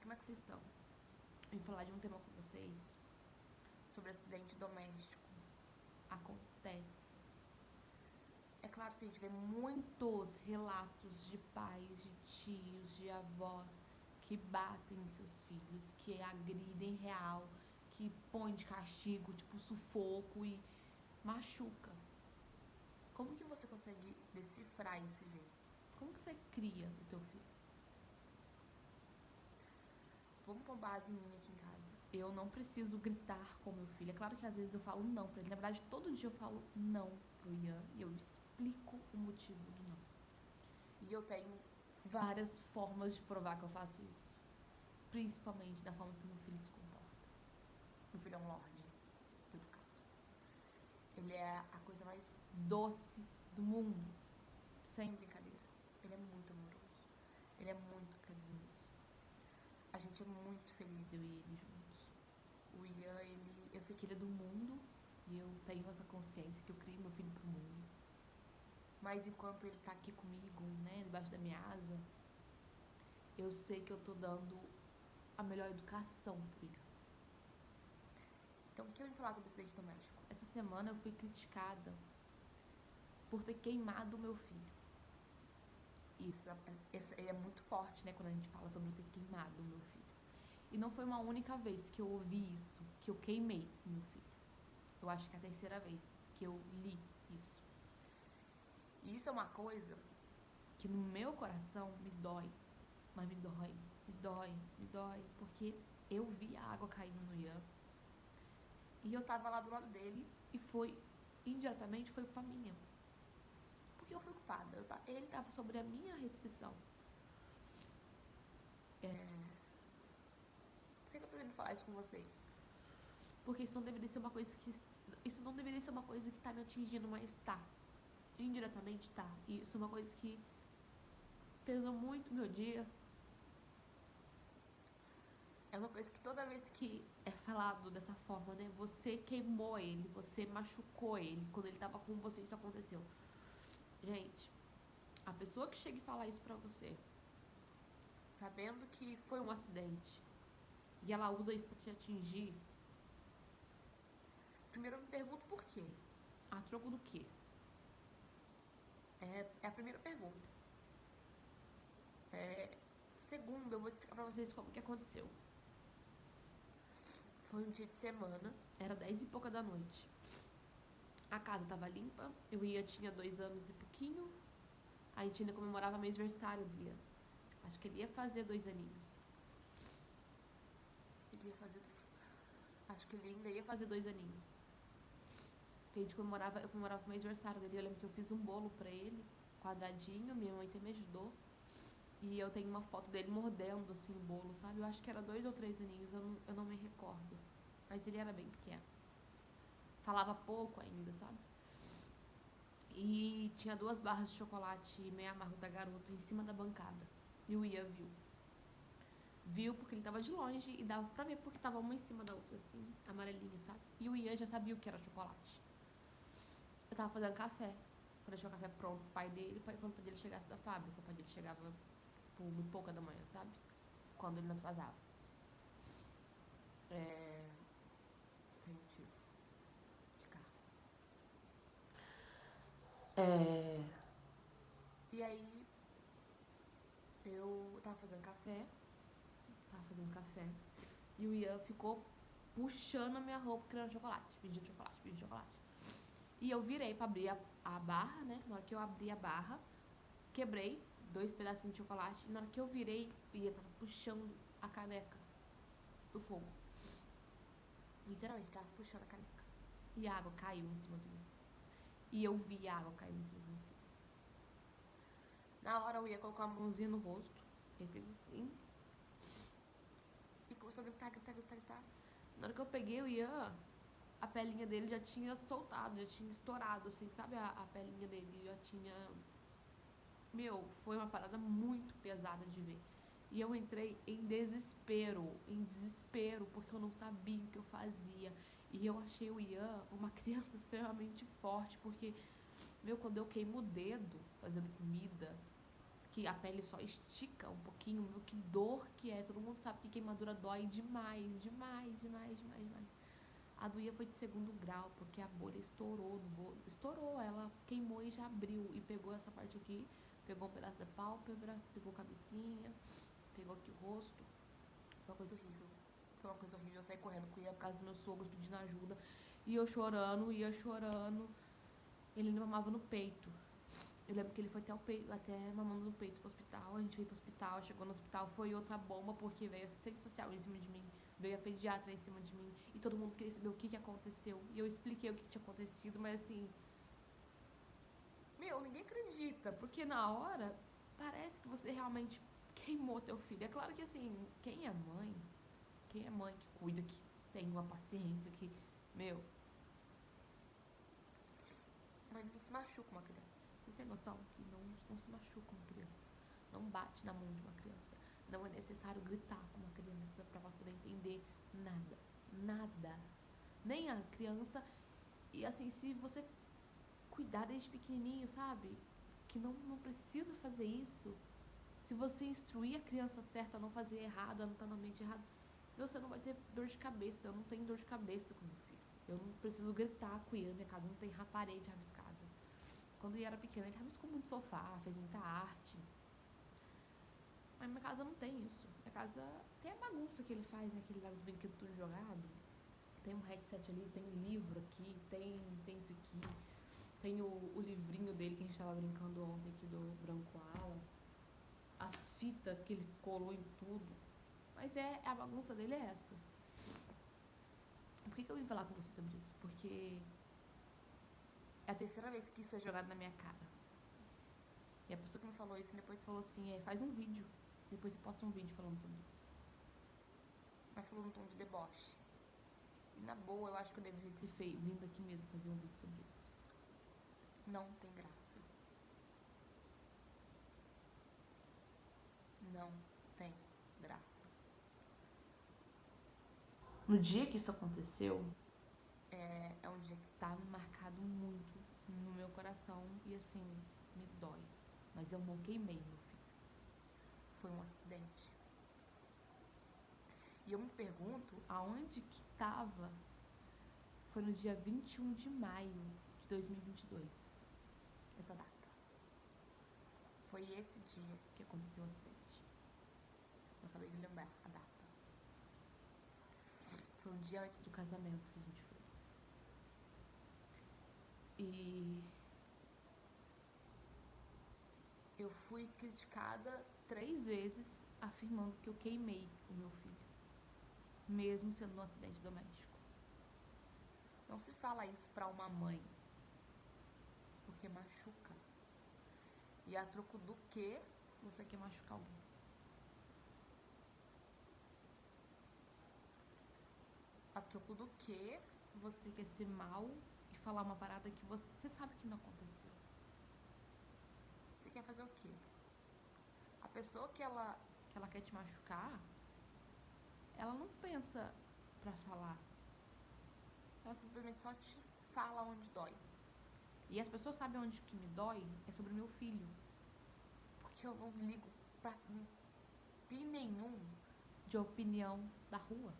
como é que vocês estão? Eu vim falar de um tema com vocês sobre acidente doméstico. Acontece. É claro que a gente vê muitos relatos de pais, de tios, de avós que batem em seus filhos, que agridem real, que põem de castigo, tipo sufoco e machuca. Como que você consegue decifrar isso e ver? Como que você cria o teu filho? Vamos pôr base minha aqui em casa. Eu não preciso gritar com meu filho. É claro que às vezes eu falo não pra ele. Na verdade, todo dia eu falo não pro Ian e eu explico o motivo do não. E eu tenho várias formas de provar que eu faço isso. Principalmente da forma que meu filho se comporta. Meu filho é um lorde educado. Ele é a coisa mais doce do mundo. Sem brincadeira. Ele é muito amoroso. Ele é muito carinhoso. A gente é muito feliz, eu e ele juntos. O Ian, eu sei que ele é do mundo e eu tenho essa consciência que eu criei meu filho pro mundo. Mas enquanto ele tá aqui comigo, né, debaixo da minha asa, eu sei que eu tô dando a melhor educação pro Ian. Então, o que eu vim falar sobre acidente doméstico? Essa semana eu fui criticada por ter queimado o meu filho. Isso é muito forte, né, quando a gente fala sobre ter queimado o meu filho. E não foi uma única vez que eu ouvi isso, que eu queimei o meu filho. Eu acho que é a terceira vez que eu li isso. E isso é uma coisa que no meu coração me dói. Mas me dói. Porque eu vi a água caindo no Ian. E eu tava lá do lado dele e foi, indiretamente, foi culpa minha. Porque eu fui culpada. Ele tava sobre a minha restrição. Por que eu tô querendo falar isso com vocês? Porque isso não deveria ser uma coisa que... Isso não deveria ser uma coisa que tá me atingindo, mas tá. Indiretamente tá. E isso é uma coisa que pesou muito no meu dia. É uma coisa que toda vez que é falado dessa forma, né? Você queimou ele, você machucou ele. Quando ele tava com você, isso aconteceu. Gente, a pessoa que chega e fala isso pra você, sabendo que foi um acidente, e ela usa isso pra te atingir, primeiro eu me pergunto por quê. A troco do quê? É a primeira pergunta. Segundo, eu vou explicar pra vocês como que aconteceu. Foi um dia de semana, era 10 e pouca da noite. A casa tava limpa, eu tinha 2 anos e pouquinho. A gente ainda comemorava meu aniversário do Ian. Acho que ele ia fazer 2 aninhos. Acho que ele ainda ia fazer 2 aninhos. Eu comemorava o meu aniversário dele. Eu lembro que eu fiz um bolo pra ele, quadradinho, minha mãe até me ajudou. E eu tenho uma foto dele mordendo, assim, o bolo, sabe? Eu acho que era 2 ou 3 aninhos, eu não me recordo. Mas ele era bem pequeno. Falava pouco ainda, sabe? E tinha 2 barras de chocolate meio amargo da Garoto em cima da bancada. E o Ian viu. Viu porque ele tava de longe e dava pra ver porque tava uma em cima da outra, assim, amarelinha, sabe? E o Ian já sabia o que era chocolate. Eu tava fazendo café, pra deixar o café pronto pro pai dele, quando o pai dele chegasse da fábrica. O pai dele chegava por muito pouca da manhã, sabe? Quando ele não atrasava. Sem motivo. De carro. E aí, eu tava fazendo café, e o Ian ficou puxando a minha roupa, querendo chocolate, pedindo chocolate. E eu virei pra abrir a barra, né? Na hora que eu abri a barra, quebrei 2 pedacinhos de chocolate. E na hora que eu virei, o Ian tava puxando a caneca do fogo. Literalmente, tava puxando a caneca. E a água caiu em cima do Ian. E eu vi a água cair em cima do meu filho. Na hora, o Ian colocou a mãozinha no rosto. Ele fez assim. E começou a gritar. Na hora que eu peguei o Ian, a pelinha dele já tinha soltado, já tinha estourado, assim, sabe? A pelinha dele já tinha... Meu, foi uma parada muito pesada de ver. E eu entrei em desespero, porque eu não sabia o que eu fazia. E eu achei o Ian uma criança extremamente forte, porque, meu, quando eu queimo o dedo fazendo comida, que a pele só estica um pouquinho, meu, que dor que é. Todo mundo sabe que queimadura dói demais, demais, demais, demais, demais. A do Ian foi de segundo grau, porque a bolha estourou no bolo. Estourou, ela queimou e já abriu. E pegou essa parte aqui, pegou um pedaço da pálpebra, pegou a cabecinha, pegou aqui o rosto. Foi uma coisa horrível. Foi uma coisa horrível. Eu saí correndo com o Ian por causa dos meus sogros pedindo ajuda. E eu chorando, ia chorando. Ele me mamava no peito. Eu lembro que ele foi até mamando no peito pro hospital. A gente veio pro hospital, chegou no hospital, foi outra bomba, porque veio assistente social em cima de mim, veio a pediatra em cima de mim, e todo mundo queria saber o que aconteceu. E eu expliquei o que tinha acontecido, mas assim, meu, ninguém acredita, porque na hora parece que você realmente queimou teu filho. É claro que assim, quem é mãe que cuida, que tem uma paciência, que, meu, mas não se machuca uma criança. Vocês têm noção que não se machuca uma criança. Não bate na mão de uma criança. Não é necessário gritar com uma criança para ela poder entender nada. Nada. Nem a criança. E assim, se você cuidar desde pequenininho, sabe? Que não precisa fazer isso. Se você instruir a criança certa a não fazer errado, a não estar no ambiente errado, você não vai ter dor de cabeça. Eu não tenho dor de cabeça com meu filho. Eu não preciso gritar com ele. Minha casa não tem parede rabiscada. Quando ele era pequeno, ele rabiscou muito sofá, fez muita arte. Mas minha casa não tem isso. Minha casa tem a bagunça que ele faz, né? Que ele leva os brinquedos tudo jogado. Tem um headset ali, tem livro aqui, tem isso aqui. Tem o livrinho dele que a gente tava brincando ontem aqui do Branco Ala. As fitas que ele colou em tudo. Mas a bagunça dele é essa. Por que eu vim falar com você sobre isso? Porque é a terceira vez que isso é jogado na minha cara. E a pessoa que me falou isso depois falou assim, faz um vídeo. Depois você posta um vídeo falando sobre isso. Mas falou num tom de deboche. E na boa, eu acho que eu deveria ter vindo aqui mesmo fazer um vídeo sobre isso. Não tem graça. Não tem graça. No dia que isso aconteceu, é um dia que tá marcado muito no meu coração e assim, me dói. Mas eu não queimei meu filho. Foi um acidente. E eu me pergunto aonde que tava. Foi no dia 21 de maio de 2022. Essa data. Foi esse dia que aconteceu o acidente. Eu acabei de lembrar a data. Foi um dia antes do casamento que a gente foi. E eu fui criticada 3 vezes afirmando que eu queimei o meu filho, mesmo sendo um acidente doméstico. Não se fala isso pra uma mãe, porque machuca. E a troco do que você quer machucar alguém? A troco do que você quer ser mal e falar uma parada que você sabe que não aconteceu? Você quer fazer o quê? A pessoa que ela quer te machucar, ela não pensa pra falar. Ela simplesmente só te fala onde dói. E as pessoas sabem onde que me dói é sobre meu filho. Porque eu não ligo pra nenhum de opinião da rua.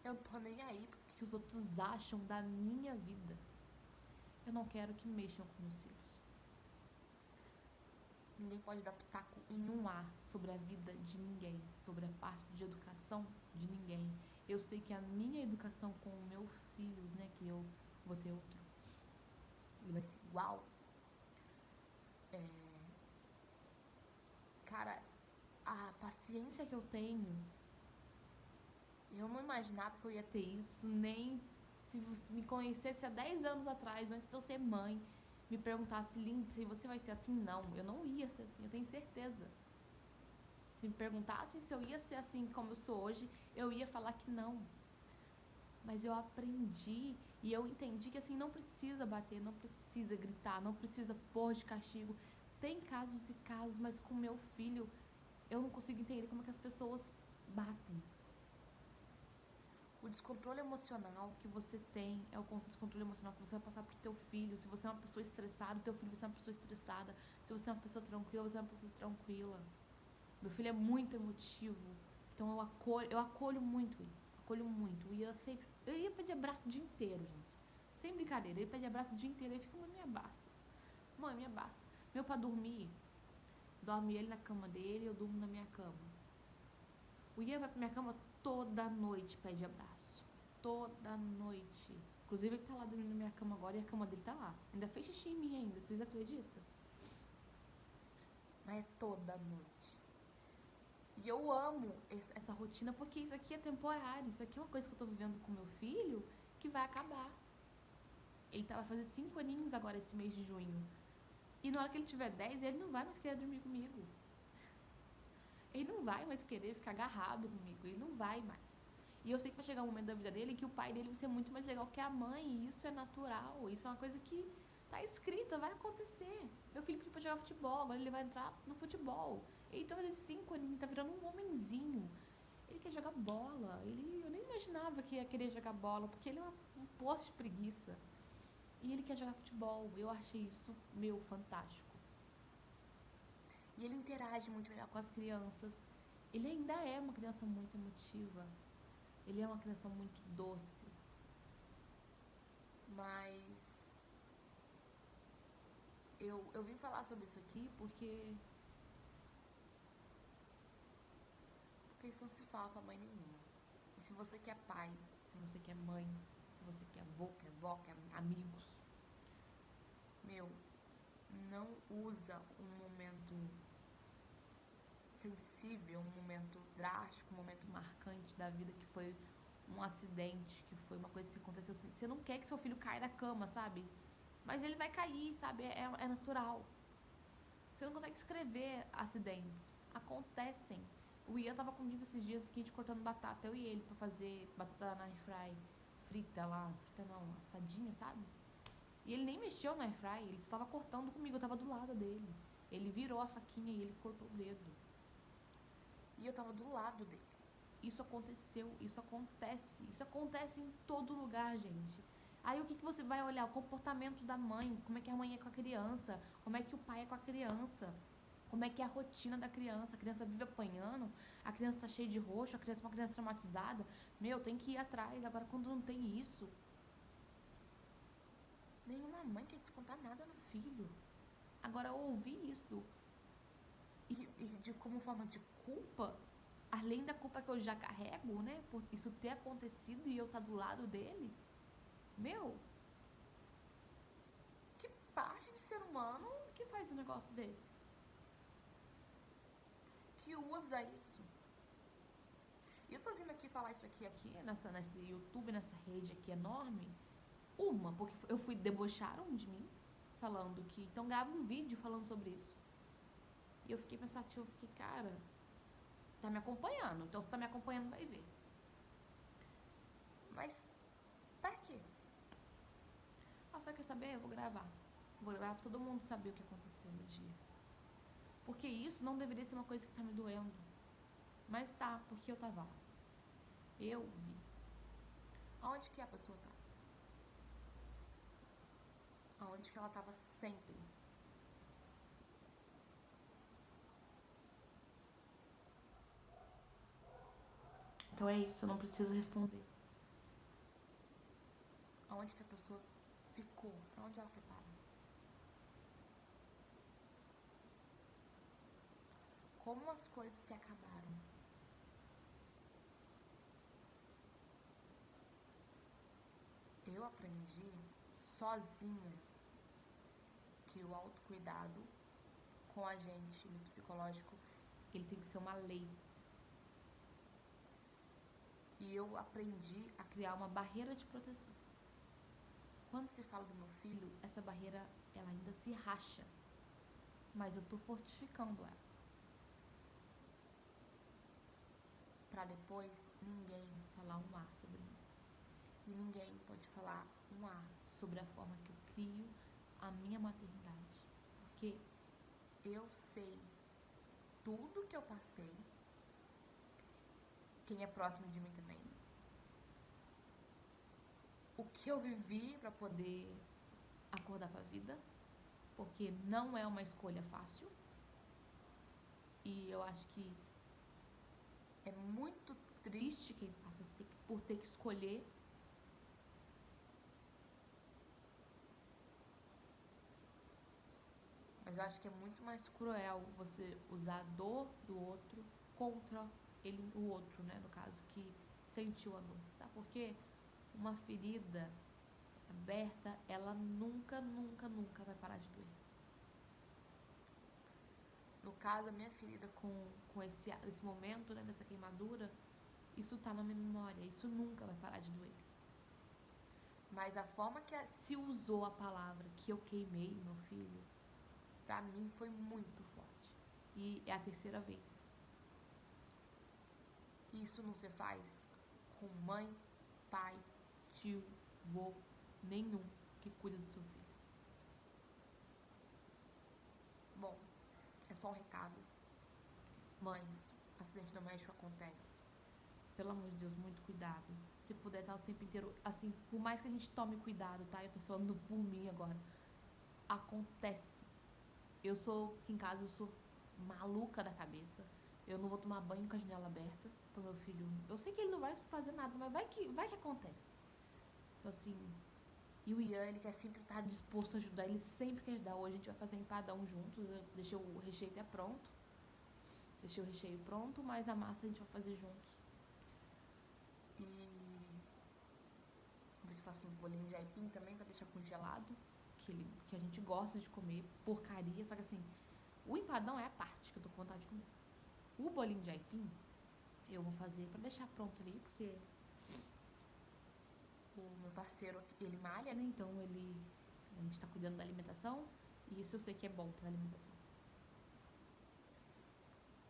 Eu não tô nem aí porque que os outros acham da minha vida. Eu não quero que mexam com meus filhos. Ninguém pode dar pitaco em um A sobre a vida de ninguém, sobre a parte de educação de ninguém. Eu sei que a minha educação com meus filhos, né, que eu vou ter outro, ele vai ser igual. Cara, a paciência que eu tenho, eu não imaginava que eu ia ter isso, nem se me conhecesse há 10 anos atrás, antes de eu ser mãe, me perguntasse, Lindsay, você vai ser assim? Não, eu não ia ser assim, eu tenho certeza. Se me perguntassem se eu ia ser assim como eu sou hoje, eu ia falar que não. Mas eu aprendi e eu entendi que assim, não precisa bater, não precisa gritar, não precisa pôr de castigo. Tem casos e casos, mas com meu filho, eu não consigo entender como é que as pessoas batem. O descontrole emocional que você tem é o descontrole emocional que você vai passar pro teu filho. Se você é uma pessoa estressada, teu filho vai ser uma pessoa estressada. Se você é uma pessoa tranquila, você é uma pessoa tranquila. Meu filho é muito emotivo, então eu acolho muito ele. Acolho muito. Eu ia pedir abraço o dia inteiro, gente. Sem brincadeira, eu ia pedir abraço o dia inteiro. Ele fica, mãe, me abraça. Mãe, me abraça. Meu, pra dormir, dorme ele na cama dele, eu durmo na minha cama. O Ian vai pra minha cama toda noite, pede abraço. Toda noite. Inclusive, ele tá lá dormindo na minha cama agora e a cama dele tá lá. Ainda fez xixi em mim ainda, vocês acreditam? Mas é toda noite. E eu amo essa rotina porque isso aqui é temporário. Isso aqui é uma coisa que eu tô vivendo com meu filho que vai acabar. Ele vai fazer 5 aninhos agora esse mês de junho. E na hora que ele tiver 10, ele não vai mais querer dormir comigo. Ele não vai mais querer ficar agarrado comigo. Ele não vai mais. E eu sei que vai chegar um momento da vida dele que o pai dele vai ser muito mais legal que a mãe. E isso é natural. Isso é uma coisa que tá escrita, vai acontecer. Meu filho pediu pra jogar futebol, agora ele vai entrar no futebol. Ele tá fazendo 5 aninhos, tá virando um homenzinho. Ele quer jogar bola. Eu nem imaginava que ia querer jogar bola, porque ele é um poço de preguiça. E ele quer jogar futebol. Eu achei isso, fantástico. E ele interage muito melhor com as crianças. Ele ainda é uma criança muito emotiva. Ele é uma criança muito doce. Mas eu vim falar sobre isso aqui porque isso não se fala pra mãe nenhuma. E se você quer pai, se você quer mãe, se você quer avô, quer avó, quer amigos, não usa um momento sensível, um momento drástico, um momento marcante da vida que foi um acidente, que foi uma coisa que aconteceu assim. Você não quer que seu filho caia da cama, sabe? Mas ele vai cair, sabe? É natural. Você não consegue escrever acidentes. Acontecem. O Ian tava comigo esses dias aqui, de cortando batata, eu e ele, pra fazer batata na airfry frita lá, frita não, assadinha, sabe? E ele nem mexeu na airfry, ele só tava cortando comigo, eu tava do lado dele. Ele virou a faquinha e ele cortou o dedo. E eu tava do lado dele. Isso aconteceu, isso acontece em todo lugar, gente. Aí o que você vai olhar? O comportamento da mãe, como é que a mãe é com a criança, como é que o pai é com a criança, como é que é a rotina da criança. A criança vive apanhando, a criança tá cheia de roxo, a criança é uma criança traumatizada. Tem que ir atrás. Agora, quando não tem isso, nenhuma mãe quer descontar nada no filho. Agora, ouvir isso e como forma de culpa, além da culpa que eu já carrego, né, por isso ter acontecido e eu estar do lado dele, que parte de ser humano que faz um negócio desse? Que usa isso? E eu tô vindo aqui falar isso aqui nesse YouTube, nessa rede aqui enorme, porque eu fui debocharam de mim, falando que, então grava um vídeo falando sobre isso. E eu fiquei pensativa, eu fiquei, cara, tá me acompanhando, então se tá me acompanhando, vai ver. Mas, pra quê? Ela falou, quer saber? Eu vou gravar. Vou gravar pra todo mundo saber o que aconteceu no dia. Porque isso não deveria ser uma coisa que tá me doendo. Mas tá, porque eu tava lá. Eu vi. Aonde que a pessoa tá? Aonde que ela tava sempre? Então é isso, eu não preciso responder. Aonde que a pessoa ficou? Pra onde ela foi parar? Como as coisas se acabaram? Eu aprendi sozinha que o autocuidado com a gente no psicológico, ele tem que ser uma lei. E eu aprendi a criar uma barreira de proteção. Quando se fala do meu filho, essa barreira, ela ainda se racha. Mas eu tô fortificando ela. Pra depois ninguém falar um A sobre mim. E ninguém pode falar um A sobre a forma que eu crio a minha maternidade. Porque eu sei tudo que eu passei. Quem é próximo de mim também. o que eu vivi para poder acordar para a vida, porque não é uma escolha fácil. E eu acho que é muito triste quem passa por ter que escolher. Mas eu acho que é muito mais cruel você usar a dor do outro contra ele, o outro, né? No caso, que sentiu a dor. Sabe por quê? Uma ferida aberta, ela nunca, nunca, nunca vai parar de doer. No caso, a minha ferida com esse momento, né? Dessa queimadura, isso tá na minha memória. Isso nunca vai parar de doer. Mas a forma que se usou a palavra que eu queimei meu filho, pra mim foi muito forte. E é a terceira vez. Isso não se faz com mãe, pai, tio, vô, nenhum que cuida do seu filho. Bom, é só um recado. Mães, acidente doméstico acontece. Pelo amor de Deus, muito cuidado. Se puder estar o tempo inteiro, assim, por mais que a gente tome cuidado, tá? Eu tô falando por mim agora. Acontece. Aqui em casa, eu sou maluca da cabeça. Eu não vou tomar banho com a janela aberta pro meu filho. Eu sei que ele não vai fazer nada, mas vai que acontece. Então, assim, e o Ian, ele quer sempre estar disposto a ajudar, ele sempre quer ajudar. Hoje a gente vai fazer empadão juntos, eu deixei o recheio até pronto. Deixei o recheio pronto, mas a massa a gente vai fazer juntos. E vou ver se faço um bolinho de aipim também pra deixar congelado, que a gente gosta de comer, porcaria, só que assim, o empadão é a parte que eu tô com vontade de comer. O bolinho de aipim eu vou fazer pra deixar pronto ali, porque o meu parceiro, ele malha, né? Então a gente tá cuidando da alimentação e isso eu sei que é bom pra alimentação.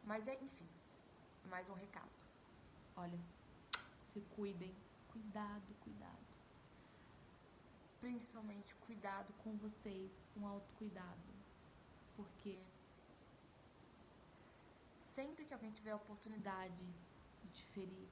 Mas enfim, mais um recado. Olha, se cuidem, cuidado, cuidado. Principalmente cuidado com vocês, um autocuidado. Porque sempre que alguém tiver a oportunidade de te ferir,